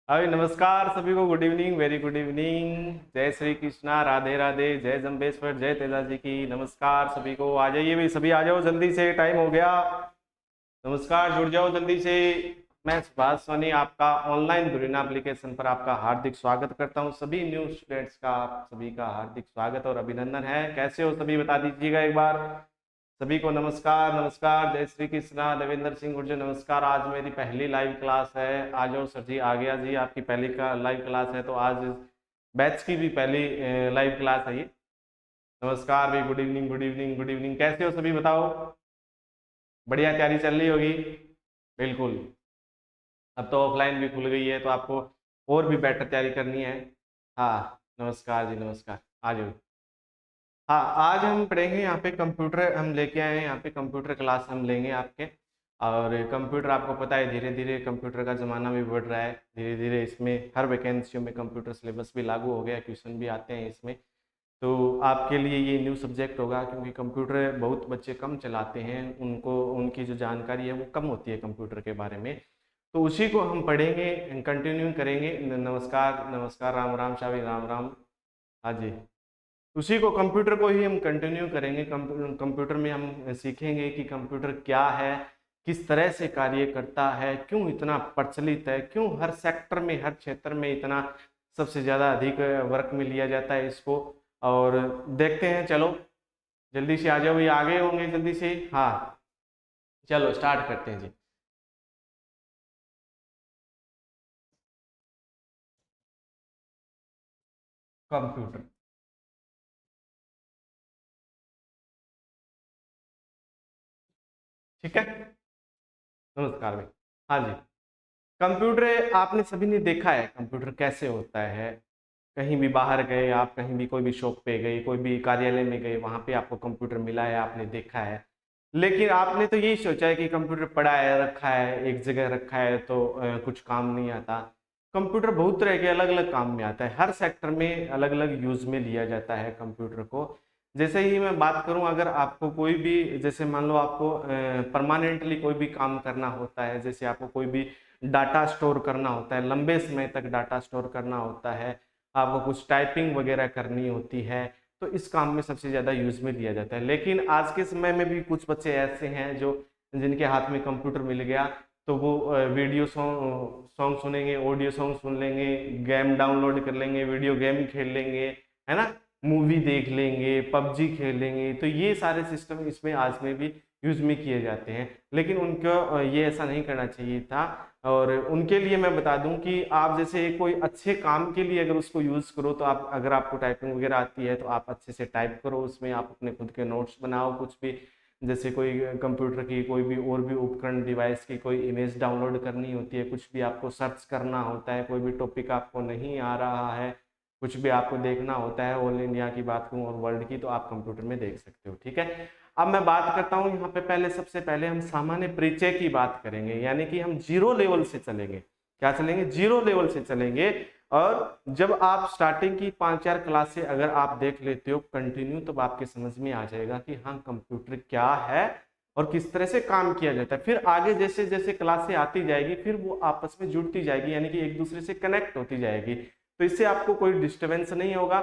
अभी नमस्कार सभी को, good evening, very good evening. जय श्री कृष्णा, राधे राधे, जय जम्बेश्वर, जय तेजा जी की। नमस्कार सभी को, आ जाइए भाई, सभी आ जाओ जल्दी से, टाइम हो गया। नमस्कार, जुड़ जाओ जल्दी से। मैं सुभाष सोनी आपका ऑनलाइन गुरुना एप्लीकेशन पर आपका हार्दिक स्वागत करता हूं। सभी न्यू स्टूडेंट्स का आप सभी का हार्दिक स्वागत और अभिनंदन है। कैसे हो सभी, बता दीजिएगा एक बार। सभी को नमस्कार नमस्कार, जय श्री कृष्णा। देवेंद्र सिंह गुर्जर नमस्कार। आज मेरी पहली लाइव क्लास है। आ जाओ सर जी, आ गया जी, आपकी पहली का लाइव क्लास है, तो आज बैच की भी पहली लाइव क्लास है ये। नमस्कार भाई, good evening good evening good evening. कैसे हो सभी, बताओ। बढ़िया तैयारी चल रही होगी। बिल्कुल। अब तो ऑफलाइन भी खुल गई है, तो आपको और भी बेटर तैयारी करनी है। हाँ, नमस्कार जी, नमस्कार। आ जाओ। हाँ, आज हम पढ़ेंगे यहाँ पे कंप्यूटर, हम लेके आए हैं यहाँ पे कंप्यूटर क्लास हम लेंगे आपके। और कंप्यूटर आपको पता है, धीरे धीरे कंप्यूटर का ज़माना भी बढ़ रहा है। धीरे धीरे इसमें हर वैकेंसियों में कंप्यूटर सिलेबस भी लागू हो गया, क्वेश्चन भी आते हैं इसमें। तो आपके लिए ये न्यू सब्जेक्ट होगा, क्योंकि कंप्यूटर बहुत बच्चे कम चलाते हैं, उनको उनकी जो जानकारी है वो कम होती है कंप्यूटर के बारे में। तो उसी को हम पढ़ेंगे, कंटिन्यू करेंगे। नमस्कार नमस्कार, राम राम शाही, राम राम। हाँ जी। उसी को, कंप्यूटर को ही हम कंटिन्यू करेंगे। कंप्यूटर में हम सीखेंगे कि कंप्यूटर क्या है, किस तरह से कार्य करता है, क्यों इतना प्रचलित है, क्यों हर सेक्टर में, हर क्षेत्र में इतना सबसे ज़्यादा अधिक वर्क में लिया जाता है इसको। और देखते हैं, चलो जल्दी से आ जाओ, ये आगे होंगे जल्दी से। हाँ, चलो स्टार्ट करते हैं जी। कंप्यूटर, ठीक है। नमस्कार भाई। हाँ जी। कंप्यूटर आपने सभी ने देखा है कंप्यूटर कैसे होता है। कहीं भी बाहर गए आप, कहीं भी कोई भी शॉप पे गए, कोई भी कार्यालय में गए, वहां पे आपको कंप्यूटर मिला है, आपने देखा है। लेकिन आपने तो यही सोचा है कि कंप्यूटर पड़ा है, रखा है, एक जगह रखा है, तो कुछ काम नहीं आता। कंप्यूटर बहुत तरह के अलग अलग काम में आता है, हर सेक्टर में अलग अलग यूज में लिया जाता है कंप्यूटर को। जैसे ही मैं बात करूं, अगर आपको कोई भी, जैसे मान लो आपको परमानेंटली कोई भी काम करना होता है, जैसे आपको कोई भी डाटा स्टोर करना होता है, लंबे समय तक डाटा स्टोर करना होता है, आपको कुछ टाइपिंग वगैरह करनी होती है, तो इस काम में सबसे ज़्यादा यूज में लिया जाता है। लेकिन आज के समय में भी कुछ बच्चे ऐसे हैं जो, जिनके हाथ में कंप्यूटर मिल गया, तो वो वीडियो सॉन्ग सॉन्ग सुनेंगे, ऑडियो सॉन्ग सुन लेंगे, गेम डाउनलोड कर लेंगे, वीडियो गेम खेल लेंगे, है ना, मूवी देख लेंगे, पबजी खेल लेंगे। तो ये सारे सिस्टम इसमें आज में भी यूज में किए जाते हैं। लेकिन उनको ये ऐसा नहीं करना चाहिए था। और उनके लिए मैं बता दूं कि आप जैसे कोई अच्छे काम के लिए अगर उसको यूज करो, तो आप, अगर आपको टाइपिंग वगैरह आती है, तो आप अच्छे से टाइप करो उसमें, आप अपने खुद के नोट्स बनाओ कुछ भी। जैसे कोई कंप्यूटर की कोई भी और भी उपकरण, डिवाइस की कोई इमेज डाउनलोड करनी होती है, कुछ भी आपको सर्च करना होता है, कोई भी टॉपिक आपको नहीं आ रहा है, कुछ भी आपको देखना होता है, ऑल इंडिया की बात करूँ और वर्ल्ड की, तो आप कंप्यूटर में देख सकते हो, ठीक है। अब मैं बात करता हूँ यहाँ पे, पहले सबसे पहले हम सामान्य परिचय की बात करेंगे, यानी कि हम जीरो लेवल से चलेंगे। क्या चलेंगे? जीरो लेवल से चलेंगे। और जब आप स्टार्टिंग की 5-4 क्लासें अगर आप देख लेते हो कंटिन्यू, तो आपके समझ में आ जाएगा कि हाँ, कंप्यूटर क्या है और किस तरह से काम किया जाता है। फिर आगे जैसे जैसे क्लासें आती जाएगी, फिर वो आपस में जुड़ती जाएगी, यानी कि एक दूसरे से कनेक्ट होती जाएगी। तो इससे आपको कोई डिस्टर्बेंस नहीं होगा,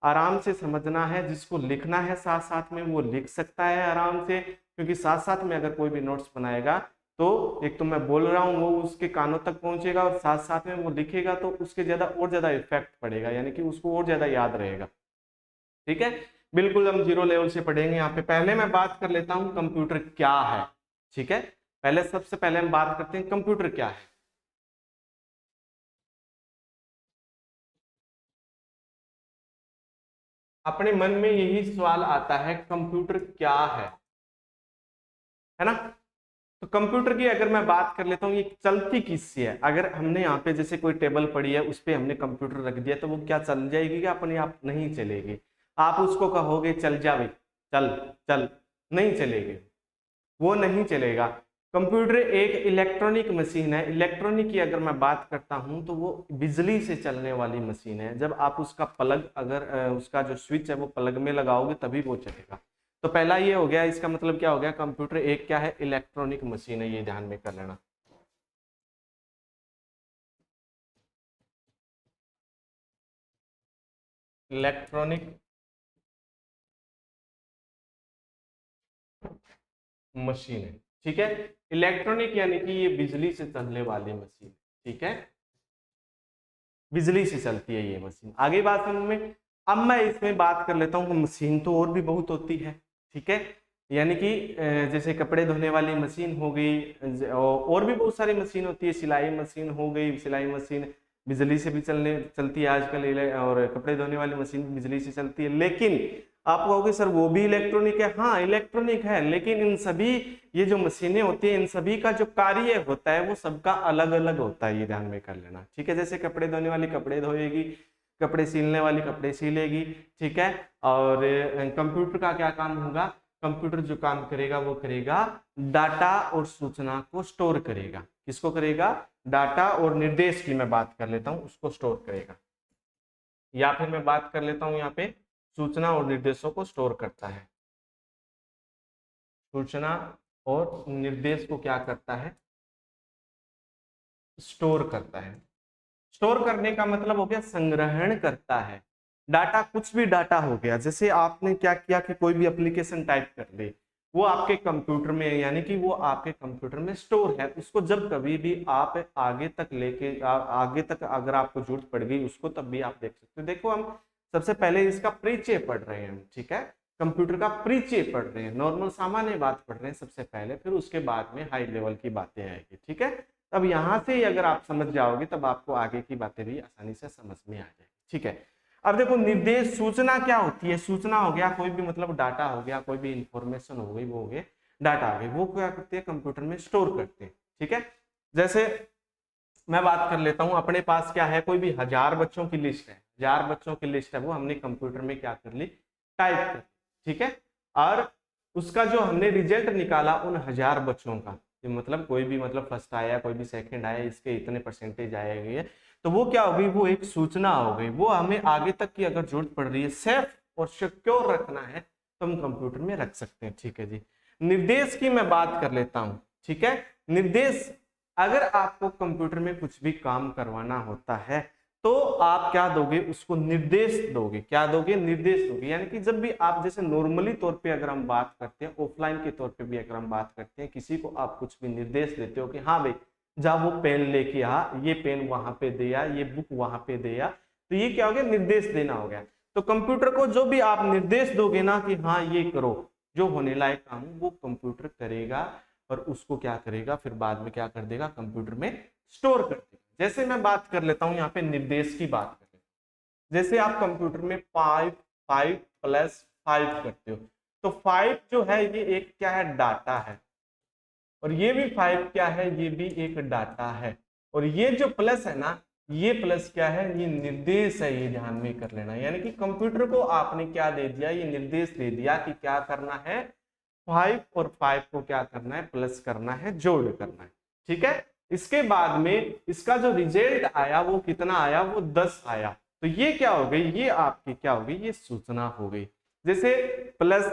आराम से समझना है। जिसको लिखना है साथ साथ में, वो लिख सकता है आराम से, क्योंकि साथ साथ में अगर कोई भी नोट्स बनाएगा, तो एक तो मैं बोल रहा हूँ वो उसके कानों तक पहुंचेगा, और साथ साथ में वो लिखेगा तो उसके ज्यादा और ज्यादा इफेक्ट पड़ेगा, यानी कि उसको और ज्यादा याद रहेगा, ठीक है। बिल्कुल, हम जीरो लेवल से पढ़ेंगे। यहाँ पे पहले मैं बात कर लेता हूँ कंप्यूटर क्या है, ठीक है। पहले, सबसे पहले हम बात करते हैं कंप्यूटर क्या है। अपने मन में यही सवाल आता है, कंप्यूटर क्या है ना। तो कंप्यूटर की अगर मैं बात कर लेता हूँ, ये चलती किससे है। अगर हमने यहाँ पे जैसे कोई टेबल पड़ी है, उस पे हमने कंप्यूटर रख दिया, तो वो क्या चल जाएगी? क्या अपने आप नहीं चलेगी? आप उसको कहोगे चल जा भाई, चल चल, नहीं चलेगी, वो नहीं चलेगा। कंप्यूटर एक इलेक्ट्रॉनिक मशीन है। इलेक्ट्रॉनिक की अगर मैं बात करता हूं, तो वो बिजली से चलने वाली मशीन है। जब आप उसका प्लग, अगर उसका जो स्विच है वो प्लग में लगाओगे, तभी वो चलेगा। तो पहला ये हो गया, इसका मतलब क्या हो गया, कंप्यूटर एक क्या है, इलेक्ट्रॉनिक मशीन है, ये ध्यान में कर लेना। इलेक्ट्रॉनिक मशीन है। ठीक है, इलेक्ट्रॉनिक यानी कि ये बिजली से चलने वाली मशीन। ठीक है, बिजली से चलती है ये मशीन। आगे बात समझ में। अब मैं इसमें बात कर लेता हूँ, मशीन तो और भी बहुत होती है। ठीक है, यानी कि जैसे कपड़े धोने वाली मशीन हो गई, और भी बहुत सारी मशीन होती है। सिलाई मशीन हो गई, सिलाई मशीन बिजली से भी चलती है आजकल, और कपड़े धोने वाली मशीन भी बिजली से चलती है। लेकिन आप कहोगे सर वो भी इलेक्ट्रॉनिक है। हाँ इलेक्ट्रॉनिक है, लेकिन इन सभी ये जो मशीनें होती है इन सभी का जो कार्य होता है वो सबका अलग अलग होता है, ये ध्यान में कर लेना। ठीक है, जैसे कपड़े धोने वाली कपड़े धोएगी, कपड़े सिलने वाली कपड़े सिलेगी। ठीक है, और कंप्यूटर का क्या काम होगा, कंप्यूटर जो काम करेगा वो करेगा डाटा और सूचना को स्टोर करेगा। किसको करेगा, डाटा और निर्देश की मैं बात कर लेता हूं, उसको स्टोर करेगा। या फिर मैं बात कर लेता हूं यहाँ पे सूचना और निर्देशों को स्टोर करता है। सूचना और निर्देश को क्या करता है, स्टोर करता है। स्टोर करने का मतलब हो गया संग्रहण करता है। डाटा, कुछ भी डाटा हो गया, जैसे आपने क्या किया कि कोई भी एप्लीकेशन टाइप कर ली, वो आपके कंप्यूटर में, यानी कि वो आपके कंप्यूटर में स्टोर है। उसको जब कभी भी आप आगे तक लेके आगे तक अगर आपको जरूरत पड़ गई उसको, तब भी आप देख सकते हो। देखो हम सबसे पहले इसका परिचय पढ़ रहे हैं। ठीक है, कंप्यूटर का परिचय पढ़ रहे हैं, नॉर्मल सामान्य बात पढ़ रहे हैं सबसे पहले, फिर उसके बाद में हाई लेवल की बातें आएगी। ठीक है, तब यहां से ही अगर आप समझ जाओगे तब आपको आगे की बातें भी आसानी से समझ में आ जाएगी। ठीक है, अब देखो निर्देश, सूचना क्या होती है। सूचना हो गया कोई भी मतलब डाटा हो गया, कोई भी इंफॉर्मेशन हो गई, वो हो गए डाटा हो गए, वो क्या करते हैं कंप्यूटर में स्टोर करते हैं। ठीक है, जैसे मैं बात कर लेता हूं, अपने पास क्या है, कोई भी 1000 बच्चों की लिस्ट है, 1000 बच्चों की लिस्ट है, वो हमने कंप्यूटर में क्या कर ली, टाइप कर। ठीक है, और उसका जो हमने रिजल्ट निकाला उन 1000 बच्चों का, मतलब कोई भी मतलब फर्स्ट आया, कोई भी सेकंड आया, इसके इतने परसेंटेज आएगी, तो वो क्या होगी, वो एक सूचना हो गई। वो हमें आगे तक की अगर जरूरत पड़ रही है, सेफ और सिक्योर रखना है, तो हम कंप्यूटर में रख सकते हैं। ठीक है जी, निर्देश की मैं बात कर लेता हूं। ठीक है, निर्देश, अगर आपको कंप्यूटर में कुछ भी काम करवाना होता है तो आप क्या दोगे, उसको निर्देश दोगे। क्या दोगे, निर्देश दोगे। यानी कि जब भी आप, जैसे नॉर्मली तौर पे अगर हम बात करते हैं, ऑफलाइन के तौर पे भी अगर हम बात करते हैं, किसी को आप कुछ भी निर्देश देते हो कि हाँ भाई जा वो पेन लेके आ, ये पेन वहां पे दे आ, ये बुक वहां पे दे आ, तो ये क्या हो गया, निर्देश देना हो गया। तो कंप्यूटर को जो भी आप निर्देश दोगे ना कि हाँ ये करो, जो होने लायक काम वो कंप्यूटर करेगा, और उसको क्या करेगा, फिर बाद में क्या कर देगा, कंप्यूटर में स्टोर कर देगा। जैसे मैं बात कर लेता हूं यहाँ पे निर्देश की बात कर लेता हूं, जैसे आप कंप्यूटर में 5 5 + 5 करते हो, तो 5 जो है ये एक क्या है, डाटा है, और ये भी 5 क्या है, ये भी एक डाटा है, और ये जो प्लस है ना, ये प्लस क्या है, ये निर्देश है। ये ध्यान में कर लेना, यानी कि कंप्यूटर को आपने क्या दे दिया, ये निर्देश दे दिया कि क्या करना है, 5 और 5 को क्या करना है, प्लस करना है, जोड़ करना है। ठीक है, इसके बाद में इसका जो रिजल्ट आया वो कितना आया, वो 10 आया। तो ये क्या हो गई, ये आपकी क्या हो गई, ये सूचना हो गई। जैसे प्लस,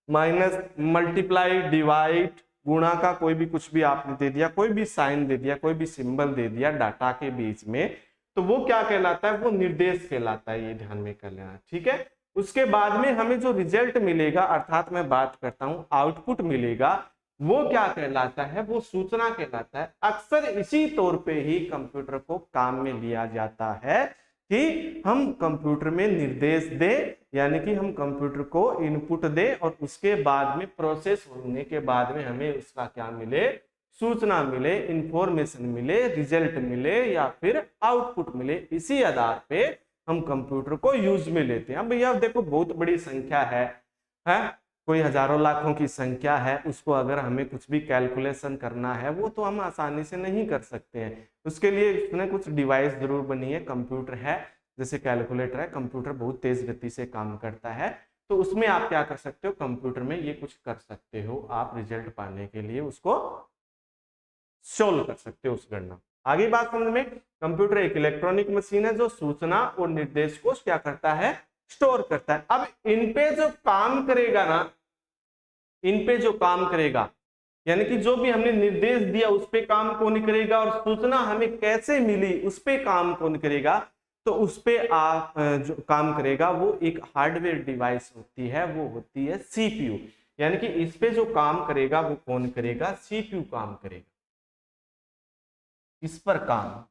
माइनस, मल्टीप्लाई, डिवाइड, गुणा का कोई भी कुछ भी आपने दे दिया, कोई भी साइन दे दिया, कोई भी सिंबल दे दिया डाटा के बीच में, तो वो क्या कहलाता है, वो निर्देश कहलाता है। ये ध्यान में कर लेना। ठीक है, उसके बाद में हमें जो रिजल्ट मिलेगा, अर्थात मैं बात करता हूं आउटपुट मिलेगा, वो क्या कहलाता है, वो सूचना कहलाता है। अक्सर इसी तौर पे ही कंप्यूटर को काम में लिया जाता है कि हम कंप्यूटर में निर्देश दें, यानी कि हम कंप्यूटर को इनपुट दें, और उसके बाद में प्रोसेस होने के बाद में हमें उसका क्या मिले, सूचना मिले, इंफॉर्मेशन मिले, रिजल्ट मिले, या फिर आउटपुट मिले। इसी आधार पे हम कंप्यूटर को यूज में लेते हैं। अब भैया देखो बहुत बड़ी संख्या है, कोई हजारों लाखों की संख्या है, उसको अगर हमें कुछ भी कैलकुलेशन करना है वो तो हम आसानी से नहीं कर सकते हैं। उसके लिए इसमें कुछ डिवाइस जरूर बनी है, कंप्यूटर है, जैसे कैलकुलेटर है, कंप्यूटर बहुत तेज गति से काम करता है, तो उसमें आप क्या कर सकते हो, कंप्यूटर में ये कुछ कर सकते हो, आप रिजल्ट पाने के लिए उसको सोल्व कर सकते हो उस गणना। आगे बात समझ में, कंप्यूटर एक इलेक्ट्रॉनिक मशीन है जो सूचना और निर्देश को क्या करता है, स्टोर करता है। अब इन पे जो काम करेगा ना, इन पे जो काम करेगा, यानी कि जो भी हमने निर्देश दिया उस पे काम कौन करेगा, और सूचना हमें कैसे मिली उस पे काम कौन करेगा, तो उस पे आप जो काम करेगा वो एक हार्डवेयर डिवाइस होती है, वो होती है सीपीयू। यानी कि इस पे जो काम करेगा वो कौन करेगा? सीपीयू काम करेगा। इस पर काम,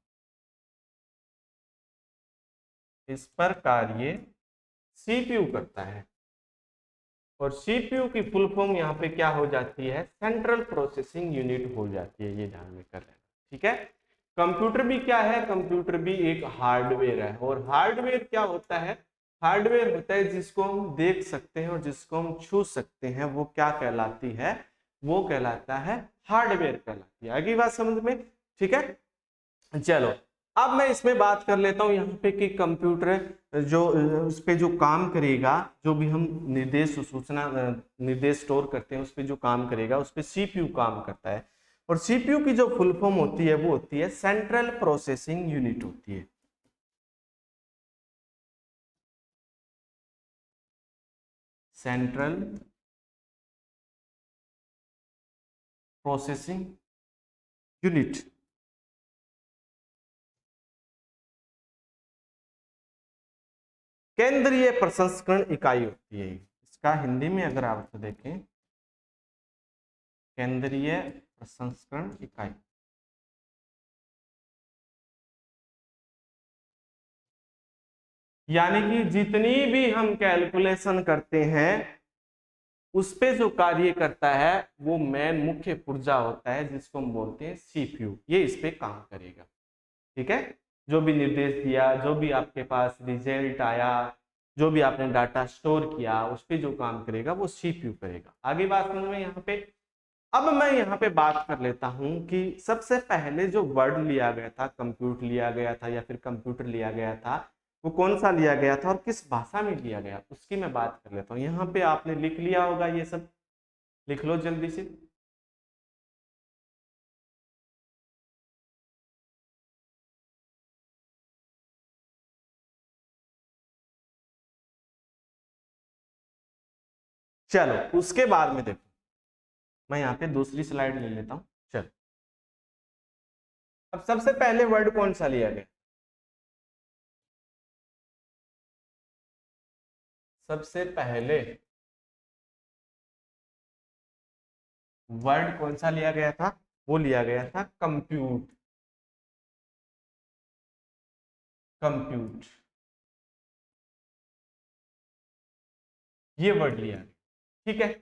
इस पर कार्य सीपीयू करता है। और सीपीयू की फुल फॉर्म यहाँ पे क्या हो जाती है? सेंट्रल प्रोसेसिंग यूनिट हो जाती है। ये ध्यान में कर लेना, ठीक है। कंप्यूटर भी क्या है? कंप्यूटर भी एक हार्डवेयर है। और हार्डवेयर क्या होता है? हार्डवेयर होता है जिसको हम देख सकते हैं और जिसको हम छू सकते हैं, वो क्या कहलाती है? वो कहलाता है हार्डवेयर कहलाती है। आगे बात समझ में, ठीक है। चलो अब मैं इसमें बात कर लेता हूं यहाँ पे कि कंप्यूटर जो उस पे जो काम करेगा, जो भी हम निर्देश सूचना निर्देश स्टोर करते हैं, उस पे जो काम करेगा उस पे सीपीयू काम करता है। और सीपीयू की जो फुल फॉर्म होती है वो होती है सेंट्रल प्रोसेसिंग यूनिट होती है। Central processing unit. केंद्रीय प्रसंस्करण इकाई होती है। इसका हिंदी में अगर आप देखें, केंद्रीय प्रसंस्करण इकाई। यानी कि जितनी भी हम कैलकुलेशन करते हैं उस पे जो कार्य करता है वो मेन मुख्य पुर्जा होता है, जिसको हम बोलते हैं सीपीयू। ये इस पे काम करेगा, ठीक है। जो भी निर्देश दिया, जो भी आपके पास रिजल्ट आया, जो भी आपने डाटा स्टोर किया, उस पे जो काम करेगा वो सीपीयू करेगा। आगे बात समझ में यहाँ पे। अब मैं यहाँ पे बात कर लेता हूँ कि सबसे पहले जो वर्ड लिया गया था, कंप्यूटर लिया गया था या फिर कंप्यूटर लिया गया था, वो कौन सा लिया गया था और किस भाषा में लिया गया, उसकी मैं बात कर लेता हूँ। यहाँ पे आपने लिख लिया होगा, ये सब लिख लो जल्दी से। चलो उसके बाद में देखो, मैं यहाँ पे दूसरी स्लाइड ले लेता हूँ। चलो अब सबसे पहले वर्ड कौन सा लिया गया? सबसे पहले वर्ड कौन सा लिया गया था? वो लिया गया था कंप्यूट। कंप्यूट, ये वर्ड लिया गया, ठीक है।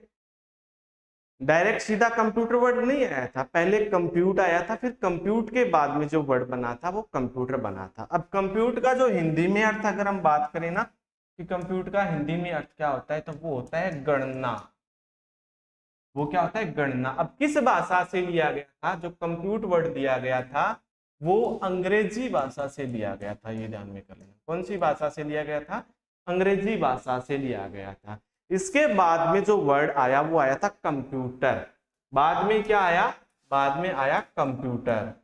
डायरेक्ट सीधा कंप्यूटर वर्ड नहीं आया था, पहले कंप्यूट आया था, फिर कंप्यूट के बाद में जो वर्ड बना था वो कंप्यूटर बना था। अब कंप्यूट का जो हिंदी में अर्थ अगर हम बात करें ना, कि कंप्यूट का हिंदी में अर्थ क्या होता है, तो वो होता है गणना। वो क्या होता है? गणना। अब किस भाषा से लिया गया था? जो कंप्यूट वर्ड दिया गया था वो अंग्रेजी भाषा से लिया गया था। ये ध्यान में कर लेना, कौन सी भाषा से लिया गया था? अंग्रेजी भाषा से लिया गया था। इसके बाद में जो वर्ड आया वो आया था कंप्यूटर। बाद में क्या आया? बाद में आया कंप्यूटर।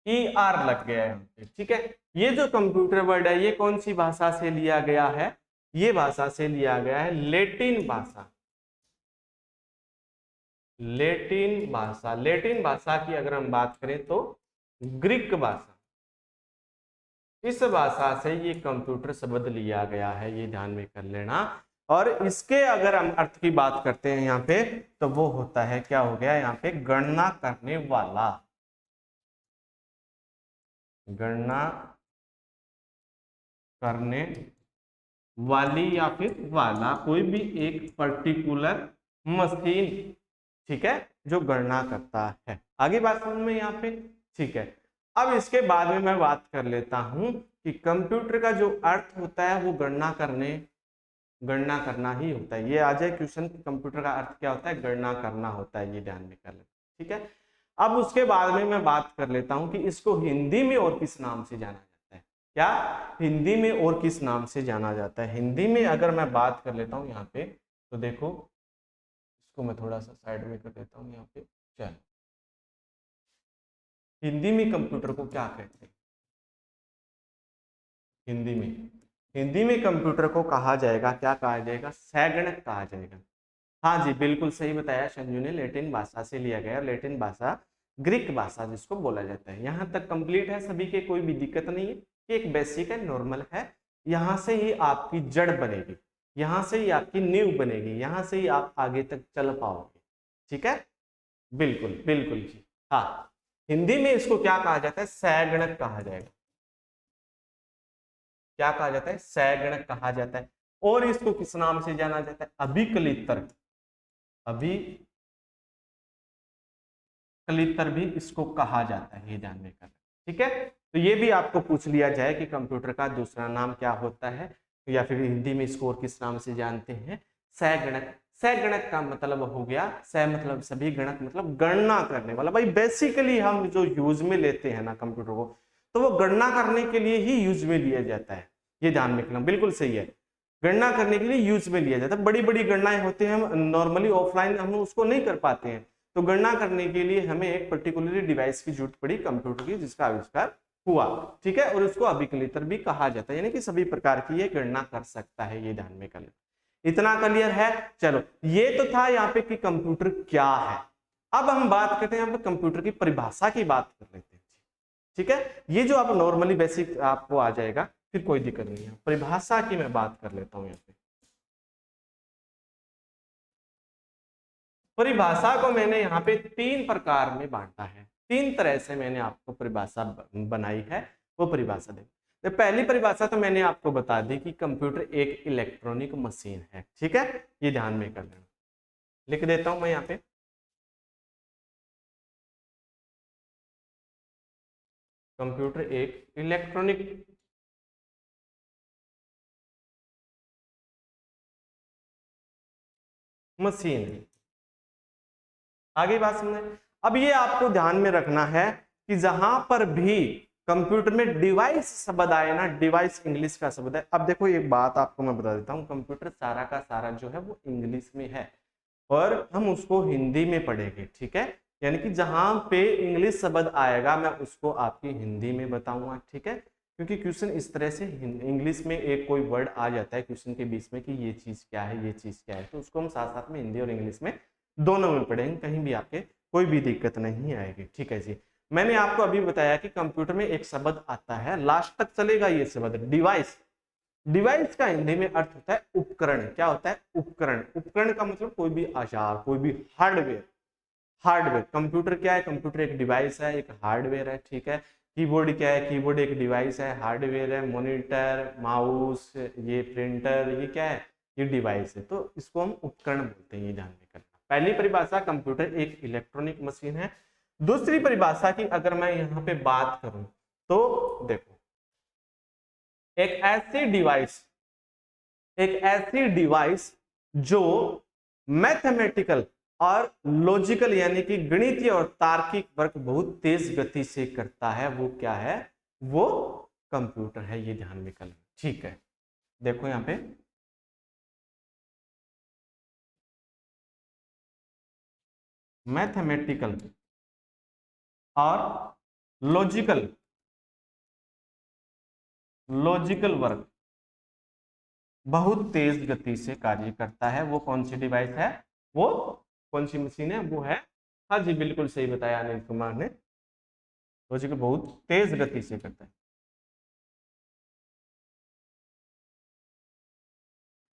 ई आर लग गया है, ठीक है। ये जो कंप्यूटर वर्ड है ये कौन सी भाषा से लिया गया है? ये भाषा से लिया गया है लैटिन भाषा। लैटिन भाषा, लैटिन भाषा की अगर हम बात करें तो ग्रीक भाषा, इस भाषा से ये कंप्यूटर शब्द लिया गया है। ये ध्यान में कर लेना। और इसके अगर हम अर्थ की बात करते हैं यहाँ पे, तो वो होता है, क्या हो गया यहाँ पे? गणना करने वाला। गणना करने वाली या फिर वाला, कोई भी एक पर्टिकुलर मशीन, ठीक है, जो गणना करता है। आगे बात समझ में यहाँ पे, ठीक है। अब इसके बाद में मैं बात कर लेता हूं कि कंप्यूटर का जो अर्थ होता है वो गणना करना ही होता है। ये आ जाए क्वेश्चन, कंप्यूटर का अर्थ क्या होता है? गणना करना होता है। ये ध्यान में कर लेना, ठीक है। अब उसके बाद में मैं बात कर लेता हूं कि इसको हिंदी में और किस नाम से जाना जाता है। क्या हिंदी में और किस नाम से जाना जाता है? हिंदी में अगर मैं बात कर लेता हूं यहाँ पे, तो देखो इसको मैं थोड़ा सा साइड में कर देता हूँ यहाँ पे। चलो, हिंदी में कंप्यूटर को क्या कहते हैं? हिंदी में कंप्यूटर को कहा जाएगा, क्या कहा जाएगा? सैगणक कहा जाएगा। हाँ जी, बिल्कुल सही बताया संजू ने, लैटिन भाषा से लिया गया। लैटिन भाषा ग्रीक भाषा जिसको बोला जाता है। यहां तक कंप्लीट है सभी के, कोई भी दिक्कत नहीं है, कि एक बेसिक है, नॉर्मल है। यहां से ही आपकी जड़ बनेगी, यहां से ही आपकी नींव बनेगी, यहां से ही आप आगे तक चल पाओगे। ठीक है, बिल्कुल बिल्कुल जी। हाँ, हिंदी में इसको क्या कहा जाता है? सैगणक कहा जाएगा। क्या कहा जाता है? सैगणक कहा जाता है। और इसको किस नाम से जाना जाता है? अभिकलितर। अभिकलितर भी इसको कहा जाता है, ये जानने का। ठीक है, तो ये भी आपको पूछ लिया जाए कि कंप्यूटर का दूसरा नाम क्या होता है, या फिर हिंदी में इसको और किस नाम से जानते हैं? सैगणक। सैगणक का मतलब हो गया, सै मतलब सभी, गणक मतलब गणना करने वाला। भाई बेसिकली हम जो यूज में लेते हैं ना कंप्यूटर को, तो वो गणना करने के लिए ही यूज में लिया जाता है, ये ध्यान रखना। बिल्कुल सही है, गणना करने के लिए यूज में लिया जाता है। बड़ी बड़ी गणनाएं होती हैं, हम नॉर्मली ऑफलाइन हम उसको नहीं कर पाते हैं, तो गणना करने के लिए हमें एक पर्टिकुलर डिवाइस की जरूरत पड़ी कंप्यूटर की, जिसका आविष्कार हुआ। ठीक है, और उसको अभिकलितर भी कहा जाता है, यानी कि सभी प्रकार की ये गणना कर सकता है, ये ध्यान में कर लें। इतना क्लियर है? चलो, ये तो था यहाँ पे कि कंप्यूटर क्या है। अब हम बात करते हैं यहाँ पे कंप्यूटर की परिभाषा की बात कर लेते हैं। ठीक है, ये जो आप नॉर्मली बेसिक आपको आ जाएगा, फिर कोई दिक्कत नहीं है। परिभाषा की मैं बात कर लेता हूं यहाँ पे। परिभाषा को मैंने यहाँ पे 3 प्रकार में बांटा है, 3 तरह से मैंने आपको परिभाषा बनाई है, वो परिभाषा दे। तो पहली परिभाषा तो मैंने आपको बता दी कि कंप्यूटर एक इलेक्ट्रॉनिक मशीन है। ठीक है, ये ध्यान में कर लेना। लिख देता हूं मैं यहाँ पे, कंप्यूटर एक इलेक्ट्रॉनिक मशीन है। आगे बात समझे। अब ये आपको ध्यान में रखना है कि जहां पर भी कंप्यूटर में डिवाइस शब्द आए ना, डिवाइस इंग्लिश का शब्द है। अब देखो एक बात आपको मैं बता देता हूं, कंप्यूटर सारा का सारा जो है वो इंग्लिश में है, और हम उसको हिंदी में पढ़ेंगे। ठीक है, यानी कि जहां पे इंग्लिश शब्द आएगा मैं उसको आपकी हिंदी में बताऊंगा। ठीक है, क्योंकि क्वेश्चन इस तरह से इंग्लिश में एक कोई वर्ड आ जाता है क्वेश्चन के बीच में कि ये चीज क्या है, ये चीज क्या है, तो उसको हम साथ साथ में हिंदी और इंग्लिश में दोनों में पढ़ेंगे, कहीं भी आपके कोई भी दिक्कत नहीं आएगी। ठीक है जी, मैंने आपको अभी बताया कि कंप्यूटर में एक शब्द आता है, लास्ट तक चलेगा ये शब्द, डिवाइस। डिवाइस का हिंदी में अर्थ होता है उपकरण। क्या होता है? उपकरण। उपकरण का मतलब कोई भी औजार, कोई भी हार्डवेयर। हार्डवेयर, कंप्यूटर क्या है? कंप्यूटर एक डिवाइस है, एक हार्डवेयर है। ठीक है, कीबोर्ड क्या है? कीबोर्ड एक डिवाइस है, हार्डवेयर है। मॉनिटर, माउस, ये प्रिंटर, ये क्या है? ये डिवाइस है। तो इसको हम उपकरण बोलते हैं, ये ध्यान में करना। पहली परिभाषा, कंप्यूटर एक इलेक्ट्रॉनिक मशीन है। दूसरी परिभाषा की अगर मैं यहाँ पे बात करूं तो देखो, एक ऐसी डिवाइस जो मैथमेटिकल और लॉजिकल यानी कि गणितीय और तार्किक वर्क बहुत तेज गति से करता है, वो क्या है? वो कंप्यूटर है, ये ध्यान में कर। ठीक है, देखो यहां पे मैथमेटिकल और लॉजिकल वर्क बहुत तेज गति से कार्य करता है, वो कौन सी डिवाइस है? वो कौन सी मशीन है? वो है, हाँ जी बिल्कुल सही बताया अनिल कुमार ने, लॉजिकल बहुत तेज गति से करता है।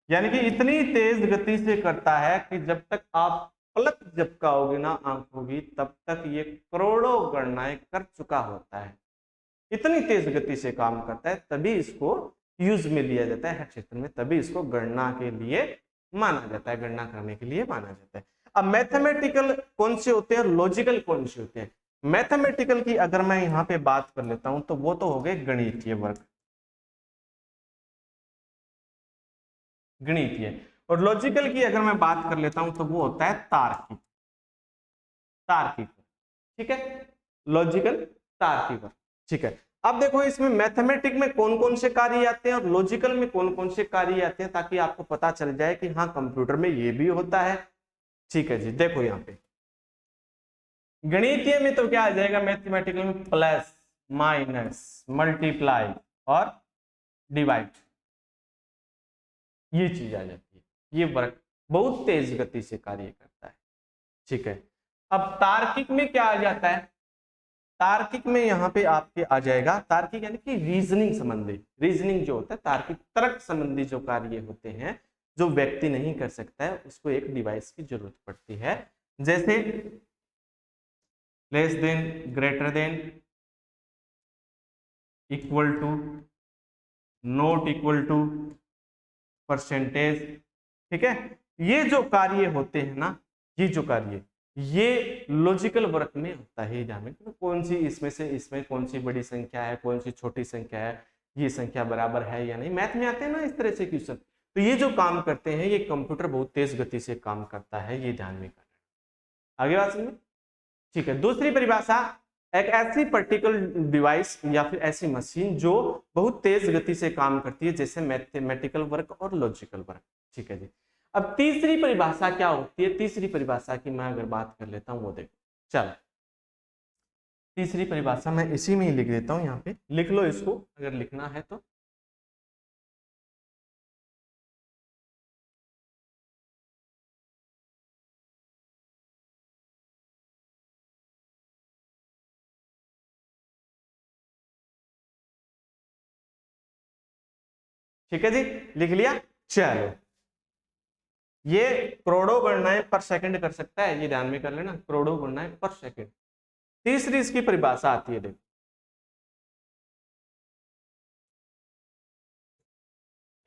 यानी कि इतनी तेज गति से करता है कि जब तक आप पलक झपकाओगे ना आंखों की, तब तक ये करोड़ों गणनाएं कर चुका होता है। इतनी तेज गति से काम करता है, तभी इसको यूज में लिया जाता है हर क्षेत्र में, तभी इसको गणना के लिए माना जाता है, गणना करने के लिए माना जाता है। अब मैथमेटिकल कौन से होते हैं और लॉजिकल कौन से होते हैं? मैथमेटिकल की अगर मैं यहाँ पे बात कर लेता हूं तो वो तो हो गए गणितीय वर्ग, गणितीय। और लॉजिकल की अगर मैं बात कर लेता हूं तो वो होता है तार्किक। तार्किक, ठीक है, लॉजिकल, तार्किक। ठीक है, अब देखो इसमें मैथमेटिक में कौन कौन से कार्य आते हैं और लॉजिकल में कौन कौन से कार्य आते हैं, ताकि आपको पता चल जाए कि हाँ कंप्यूटर में ये भी होता है। ठीक है जी, देखो यहाँ पे गणितीय में तो क्या आ जाएगा? मैथमेटिकल में प्लस, माइनस, मल्टीप्लाई और डिवाइड, ये चीज आ जाती है। ये वर्क बहुत तेज गति से कार्य करता है। ठीक है, अब तार्किक में क्या आ जाता है, तार्किक में यहाँ पे आपके आ जाएगा, तार्किक यानी कि रीजनिंग संबंधी, रीजनिंग जो होता है तार्किक तर्क संबंधी जो कार्य होते हैं जो व्यक्ति नहीं कर सकता है उसको एक डिवाइस की जरूरत पड़ती है, जैसे less than, greater than, equal to, not equal to, percentage. ठीक है, ये जो कार्य होते हैं ना, ये जो कार्य, ये लॉजिकल वर्क में होता है। ध्यान तो कौन सी इसमें से इसमें कौन सी बड़ी संख्या है, कौन सी छोटी संख्या है, ये संख्या बराबर है या नहीं, मैथ में आते हैं ना इस तरह से क्वेश्चन। तो ये जो काम करते हैं ये कंप्यूटर बहुत तेज गति से काम करता है, ये ध्यान में करना। आगे बात समझे, ठीक है। दूसरी परिभाषा, एक ऐसी पर्टिकुलर डिवाइस या फिर ऐसी मशीन जो बहुत तेज गति से काम करती है, जैसे मैथमेटिकल वर्क और लॉजिकल वर्क। ठीक है जी। अब तीसरी परिभाषा क्या होती है, तीसरी परिभाषा की मैं अगर बात कर लेता हूं वो देखो, चलो तीसरी परिभाषा मैं इसी में ही लिख देता हूं, यहाँ पे लिख लो इसको अगर लिखना है तो। ठीक है जी, लिख लिया। चलो, ये करोड़ों गणनाएं पर सेकंड कर सकता है, ये ध्यान में कर लेना, करोड़ों गणनाएं पर सेकंड। तीसरी इसकी परिभाषा आती है, देखो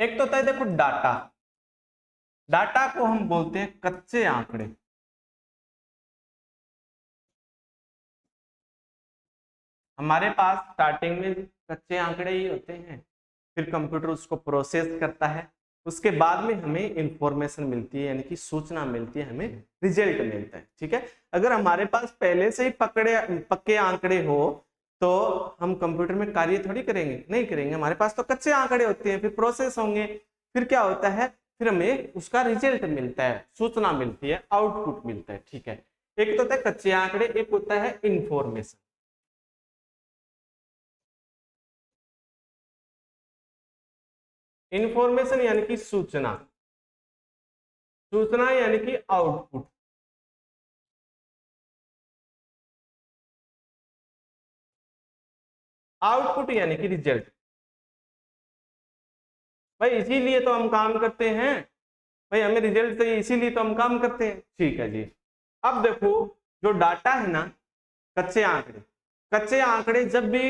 एक तो होता है देखो डाटा, डाटा को हम बोलते हैं कच्चे आंकड़े। हमारे पास स्टार्टिंग में कच्चे आंकड़े ही होते हैं, फिर कंप्यूटर उसको प्रोसेस करता है, उसके बाद में हमें इंफॉर्मेशन मिलती है, यानी कि सूचना मिलती है, हमें रिजल्ट मिलता है। ठीक है, अगर हमारे पास पहले से ही पक्के आंकड़े हो तो हम कंप्यूटर में कार्य थोड़ी करेंगे, नहीं करेंगे। हमारे पास तो कच्चे आंकड़े होते हैं, फिर प्रोसेस होंगे, फिर क्या होता है, फिर हमें उसका रिजल्ट मिलता है, सूचना मिलती है, आउटपुट मिलता है। ठीक है, एक तो होता है कच्चे आंकड़े, एक होता है इंफॉर्मेशन। इंफॉर्मेशन यानी कि सूचना, सूचना यानी कि आउटपुट। आउटपुट यानी कि रिजल्ट। भाई इसीलिए तो हम काम करते हैं, भाई हमें रिजल्ट चाहिए, इसीलिए तो हम काम करते हैं। ठीक है जी। अब देखो जो डाटा है ना, कच्चे आंकड़े, कच्चे आंकड़े जब भी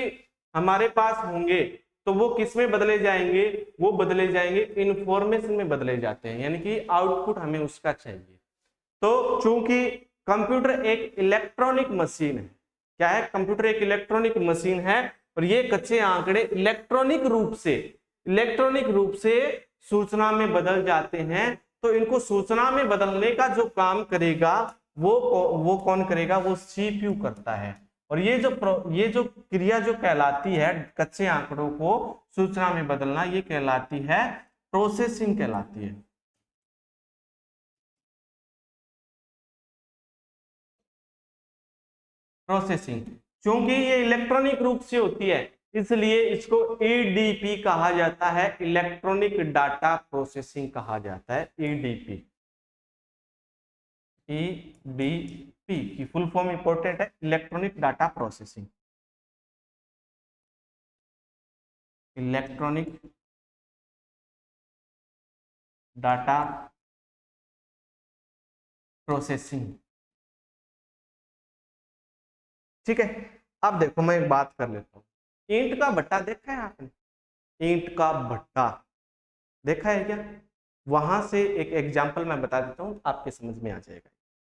हमारे पास होंगे तो वो किस में बदले जाएंगे, वो बदले जाएंगे इंफॉर्मेशन में बदले जाते हैं, यानी कि आउटपुट हमें उसका चाहिए। तो चूंकि कंप्यूटर एक इलेक्ट्रॉनिक मशीन है, क्या है, कंप्यूटर एक इलेक्ट्रॉनिक मशीन है, और ये कच्चे आंकड़े इलेक्ट्रॉनिक रूप से सूचना में बदल जाते हैं। तो इनको सूचना में बदलने का जो काम करेगा वो कौन करेगा, वो सीपीयू करता है। और ये जो क्रिया जो कहलाती है कच्चे आंकड़ों को सूचना में बदलना, ये कहलाती है प्रोसेसिंग कहलाती है। प्रोसेसिंग, क्योंकि ये इलेक्ट्रॉनिक रूप से होती है इसलिए इसको ईडीपी कहा जाता है, इलेक्ट्रॉनिक डाटा प्रोसेसिंग कहा जाता है, ईडीपी। ईडीपी की फुल फॉर्म इंपॉर्टेंट है, electronic data processing, electronic data processing. ठीक है, अब देखो मैं एक बात कर लेता हूँ, ईंट का भट्टा देखा है आपने, ईंट का भट्टा देखा है क्या? वहां से एक एग्जाम्पल मैं बता देता हूँ, आपके समझ में आ जाएगा।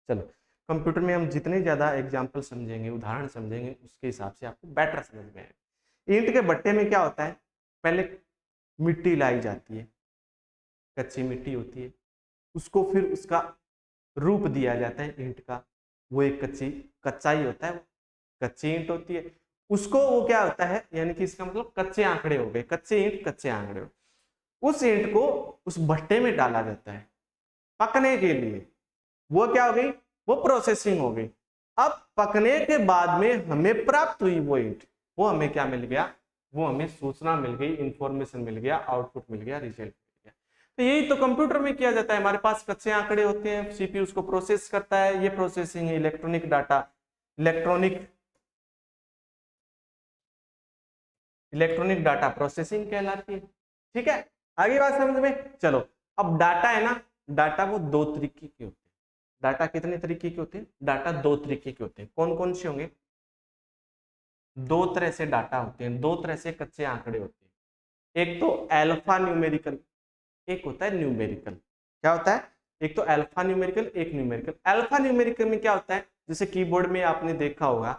चलो, कंप्यूटर में हम जितने ज्यादा एग्जाम्पल समझेंगे, उदाहरण समझेंगे, उसके हिसाब से आपको बेटर समझ में आएगा। ईंट के भट्टे में क्या होता है, पहले मिट्टी लाई जाती है, कच्ची मिट्टी होती है, उसको फिर उसका रूप दिया जाता है ईंट का, वो एक कच्चा ही होता है, वो कच्ची ईंट होती है। उसको वो क्या होता है, यानी कि इसका मतलब कच्चे आंकड़े हो गए, कच्चे ईंट कच्चे आंकड़े हो, उस ईंट को उस भट्टे में डाला जाता है पकने के लिए। वो क्या हो गई, वो प्रोसेसिंग हो गई। अब पकने के बाद में हमें प्राप्त हुई वो ईंट, वो हमें क्या मिल गया, वो हमें सूचना मिल गई, इंफॉर्मेशन मिल गया, आउटपुट मिल गया, रिजल्ट मिल गया। तो यही तो कंप्यूटर में किया जाता है। हमारे पास कच्चे आंकड़े होते हैं, सीपीयू उसको प्रोसेस करता है, ये प्रोसेसिंग है electronic data, electronic data processing कहलाती है। ठीक है, आगे बात समझ में। चलो, अब डाटा है ना, डाटा वो दो तरीके के होते हैं। डाटा कितने तरीके के होते हैं? डाटा दो तरीके के होते हैं। कौन कौन से होंगे? दो तरह से डाटा होते हैं, दो तरह से कच्चे आंकड़े होते हैं। एक तो अल्फा न्यूमेरिकल, एक होता है न्यूमेरिकल। क्या होता है? एक तो अल्फा न्यूमेरिकल, एक न्यूमेरिकल। अल्फा न्यूमेरिकल में क्या होता है? जैसे कीबोर्ड में आपने देखा होगा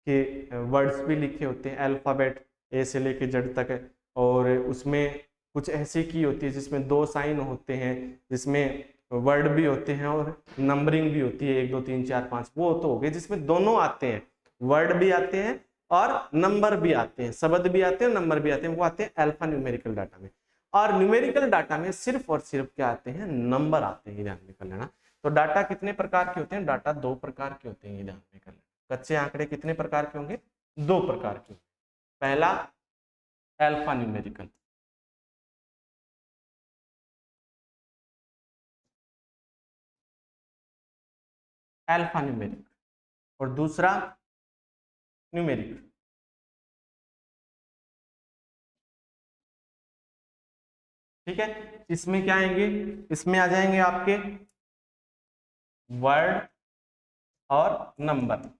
कि वर्ड्स भी लिखे होते हैं, अल्फाबेट ए से लेके जेड तक है, और उसमें कुछ ऐसी की होती है जिसमें दो साइन होते हैं, जिसमें वर्ड भी होते हैं और नंबरिंग भी होती है, 1 2 3 4 5। वो तो हो गए जिसमें दोनों आते हैं, वर्ड भी आते हैं और नंबर भी आते हैं, शब्द भी आते हैं, नंबर भी आते हैं। वो आते हैं अल्फा न्यूमेरिकल डाटा में। और न्यूमेरिकल डाटा में सिर्फ और सिर्फ क्या आते हैं? नंबर आते हैं। ये ध्यान में कर लेना। तो डाटा कितने प्रकार के होते हैं? डाटा दो प्रकार के होते हैं। ये ध्यान में कर लेना। कच्चे आंकड़े कितने प्रकार के होंगे? दो प्रकार के। पहला अल्फा न्यूमेरिकल, अल्फा न्यूमेरिक, और दूसरा न्यूमेरिक। ठीक है, इसमें क्या आएंगे? इसमें आ जाएंगे आपके वर्ड और नंबर